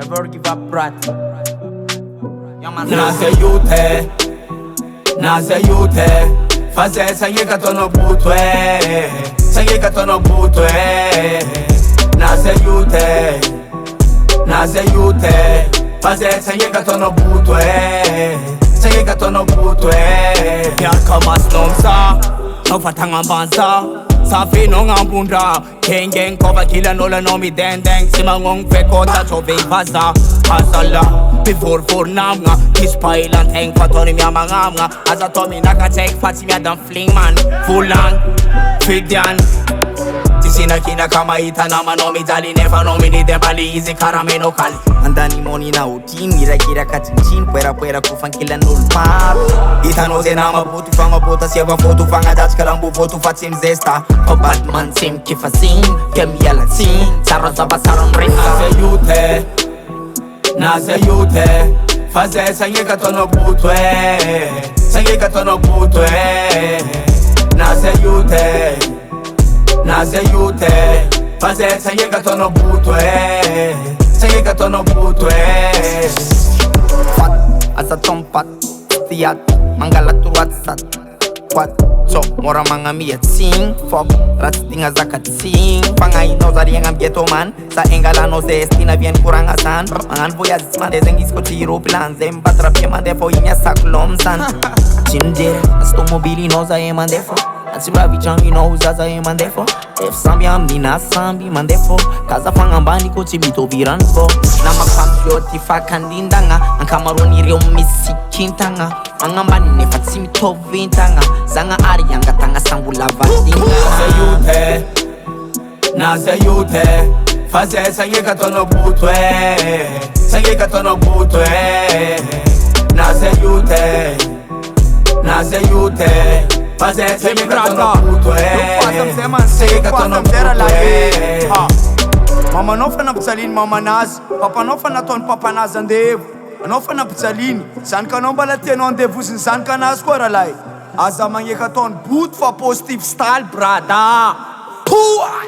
Never give up, brat. Naze yute Faze sangeka tono butwe Sangeka tono butwe Naze yute Faze sangeka tono butwe Sangeka tono butwe Yaka mas nomsa Nofatanga bansa Safi no ngambunda Kengeng kova kila nola nomi dendeng Simangong fekota chove vaza Hasala Before for namga Kispailan heng patoni mya mangamga Aza tomi nakatek pati mya dan fling man Fulan Fidyan Tisina kina kama ita nama nomi dali Nefa nomi ni dembali izi karame no kali Andani moni na utin Gira katinchin Puera kufan kila nulpar Ita no ze nama botu fanga bota Sieva fotu fanga dach kalambu fotu fatim zesta O Batman sim kifasin Kemi alatin Sarosa basaron ringa Naze yute Faze sangeka tono butwe Sangeka tono butwe Naze yute Faze sangeka tono butwe Sangeka tono butwe Fat asa tompat Tiat mangala turuat sat Kwat so mora manga miat sing Fok rat tinga zakat sing Pangai no zari yang am ghetto man Sa engala no se estina bien kurang asan Mangan voya zima de zengis ko tiro plan Zem batra pia mande fo inya saklom san Chinjere asto mobili no za mande fo Asimra vichangi no uzaza mande fo If sambi amnina sambi mande fo Kaza fangambani ko chibito viran fo Nama kampioti fakandindanga Ankamaroni rio misikintanga Mangambani nefatsimi tovintanga Zanga ari yanga tanga sangula vadinga Naze yute Faze sangeka tono butwe Sangeka tono butwe Naze yute Faze sangeka tono butwe Sangeka tono butwe Mama nofa na psalini mama nazy Papa nofa nataony papa nazy andevo Anofa na psalini Zany kanao mbala tianao andevoziny zany kanazy koa ralahy Aza magneka ataony boot fa positive style brada Pouah!